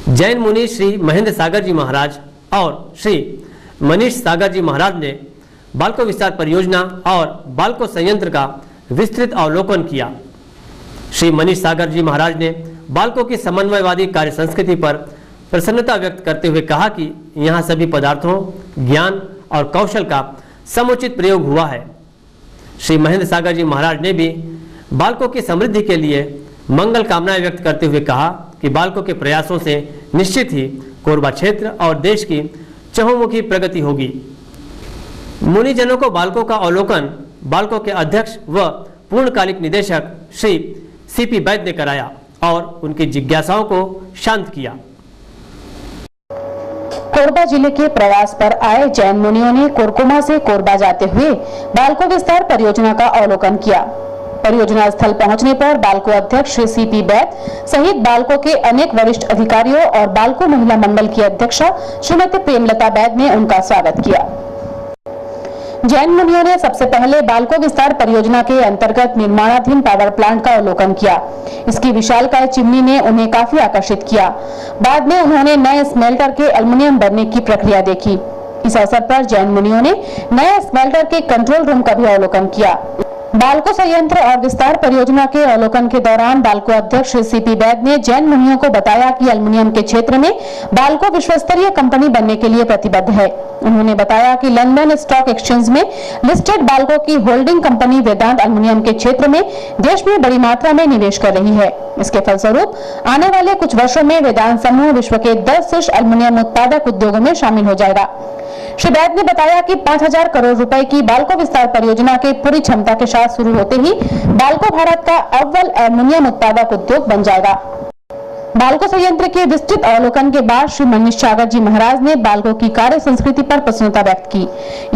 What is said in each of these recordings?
जैन मुनि श्री महेंद्र सागर जी महाराज और श्री मनीष सागर जी महाराज ने बाल्को विस्तार परियोजना और बाल्को संयंत्र का विस्तृत अवलोकन किया। श्री मनीष सागर जी महाराज ने बाल्को की समन्वयवादी कार्य संस्कृति पर प्रसन्नता व्यक्त करते हुए कहा कि यहाँ सभी पदार्थों, ज्ञान और कौशल का समुचित प्रयोग हुआ है। श्री महेंद्र सागर जी महाराज ने भी बाल्को की समृद्धि के लिए मंगल कामनाएं व्यक्त करते हुए कहा कि बाल्को के प्रयासों से निश्चित ही कोरबा क्षेत्र और देश की चहुमुखी प्रगति होगी। मुनिजनों को बाल्को का अवलोकन बाल्को के अध्यक्ष व पूर्णकालिक निदेशक श्री सीपी वैद्य ने कराया और उनकी जिज्ञासाओं को शांत किया। कोरबा जिले के प्रवास पर आए जैन मुनियों ने कोरकुमा से कोरबा जाते हुए बाल्को विस्तार परियोजना का अवलोकन किया। परियोजना स्थल पहुंचने पर बाल्को अध्यक्ष श्री सीपी वैद्य सहित बाल्को के अनेक वरिष्ठ अधिकारियों और बाल्को महिला मंडल की अध्यक्षा श्रीमती प्रेमलता वैद्य ने उनका स्वागत किया। जैन मुनियों ने सबसे पहले बाल्को विस्तार परियोजना के अंतर्गत निर्माणाधीन पावर प्लांट का अवलोकन किया। इसकी विशालकाय चिमनी ने उन्हें काफी आकर्षित किया। बाद में उन्होंने नए स्मेल्टर के एल्युमिनियम बनने की प्रक्रिया देखी। इस अवसर पर जैन मुनियों ने नए स्मेल्टर के कंट्रोल रूम का भी अवलोकन किया। बाल्को संयंत्र और विस्तार परियोजना के अवलोकन के दौरान बाल्को अध्यक्ष श्री सीपी वैद्य ने जैन मुनियों को बताया कि एल्युमिनियम के क्षेत्र में बाल्को विश्वस्तरीय कंपनी बनने के लिए प्रतिबद्ध है। उन्होंने बताया कि लंदन स्टॉक एक्सचेंज में लिस्टेड बाल्को की होल्डिंग कंपनी वेदांत एल्युमिनियम के क्षेत्र में देश में बड़ी मात्रा में निवेश कर रही है। इसके फलस्वरूप आने वाले कुछ वर्षों में वेदांत समूह विश्व के 10 शीर्ष एल्युमिनियम उत्पादक उद्योगों में शामिल हो जाएगा। श्री वैद्य ने बताया कि 5,000 करोड़ रुपए की बाल्को विस्तार परियोजना के पूरी क्षमता के साथ शुरू होते ही बाल्को भारत का अव्वल एल्युमिनियम उत्पादक उद्योग बन जाएगा। बाल्को संयंत्र के विस्तृत अवलोकन के बाद श्री मनीष सागर जी महाराज ने बाल्को की कार्य संस्कृति पर प्रसन्नता व्यक्त की।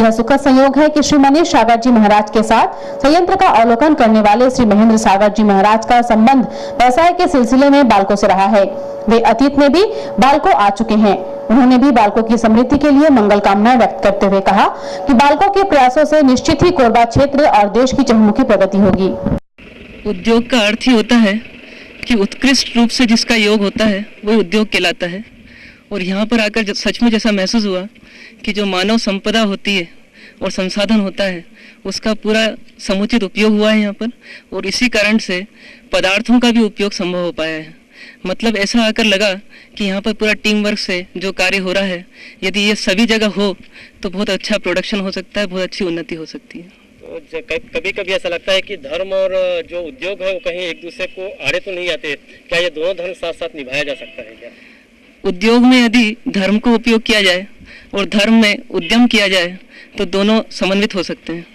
यह सुखद संयोग है कि श्री मनीष सागर जी महाराज के साथ संयंत्र का अवलोकन करने वाले श्री महेंद्र सागर जी महाराज का संबंध व्यवसाय के सिलसिले में बाल्को से रहा है। वे अतीत में भी बाल्को आ चुके हैं। उन्होंने भी बाल्को की समृद्धि के लिए मंगल कामनाएं व्यक्त करते हुए कहा कि बाल्को के प्रयासों से निश्चित ही कोरबा क्षेत्र और देश की चहुमुखी प्रगति होगी। उद्योग का अर्थ ही होता है कि उत्कृष्ट रूप से जिसका योग होता है वही उद्योग कहलाता है। और यहाँ पर आकर सचमुच ऐसा महसूस हुआ कि जो मानव संपदा होती है और संसाधन होता है उसका पूरा समुचित उपयोग हुआ है यहाँ पर, और इसी कारण से पदार्थों का भी उपयोग संभव हो पाया है। मतलब ऐसा आकर लगा कि यहाँ पर पूरा टीम वर्क से जो कार्य हो रहा है, यदि ये सभी जगह हो तो बहुत अच्छा प्रोडक्शन हो सकता है, बहुत अच्छी उन्नति हो सकती है। तो कभी कभी ऐसा लगता है कि धर्म और जो उद्योग है वो कहीं एक दूसरे को आड़े तो नहीं आते। क्या ये दोनों धर्म साथ साथ निभाया जा सकता है क्या? उद्योग में यदि धर्म को उपयोग किया जाए और धर्म में उद्यम किया जाए तो दोनों समन्वित हो सकते हैं।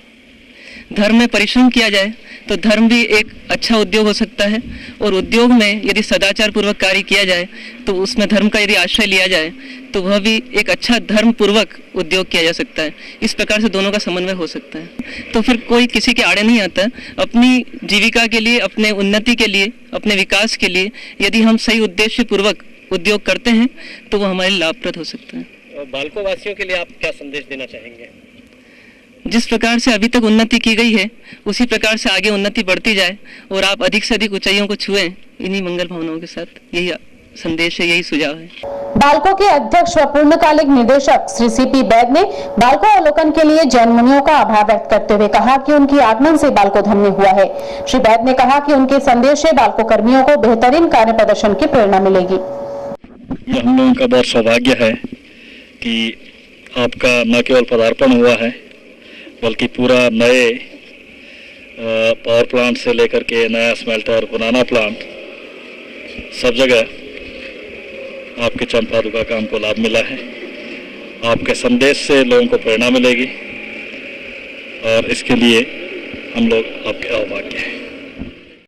धर्म में परिश्रम किया जाए तो धर्म भी एक अच्छा उद्योग हो सकता है, और उद्योग में यदि सदाचार पूर्वक कार्य किया जाए तो उसमें धर्म का यदि आश्रय लिया जाए तो वह भी एक अच्छा धर्म पूर्वक उद्योग किया जा सकता है। इस प्रकार से दोनों का समन्वय हो सकता है। तो फिर कोई किसी के आड़े नहीं आता। अपनी जीविका के लिए, अपने उन्नति के लिए, अपने विकास के लिए यदि हम सही उद्देश्य पूर्वक उद्योग करते हैं तो वह हमारे लाभप्रद हो सकता है। बाल्को वासियों के लिए आप क्या संदेश देना चाहेंगे? जिस प्रकार से अभी तक उन्नति की गई है उसी प्रकार से आगे उन्नति बढ़ती जाए और आप अधिक से अधिक ऊंचाइयों को छुएं। इन्हीं मंगल भावनाओं के साथ यही संदेश है, यही सुझाव है। बाल्को के अध्यक्ष व पूर्णकालिक निदेशक श्री सीपी वैद्य ने बाल्को अवलोकन के लिए जैन मुनियों का आभार व्यक्त करते हुए कहा कि उनकी आगमन से बाल्को धन्य हुआ है। श्री वैद्य ने कहा कि उनके संदेश से बाल्को कर्मियों को बेहतरीन कार्य प्रदर्शन की प्रेरणा मिलेगी। हम लोगों का बहुत सौभाग्य है कि आपका न केवल पदार्पण हुआ है बल्कि पूरा नए पावर प्लांट से लेकर के नया स्मेल्टर, बनाना प्लांट, सब जगह आपके चंपादुका काम को लाभ मिला है। आपके संदेश से लोगों को प्रेरणा मिलेगी और इसके लिए हम लोग आपके अभाग्य हैं।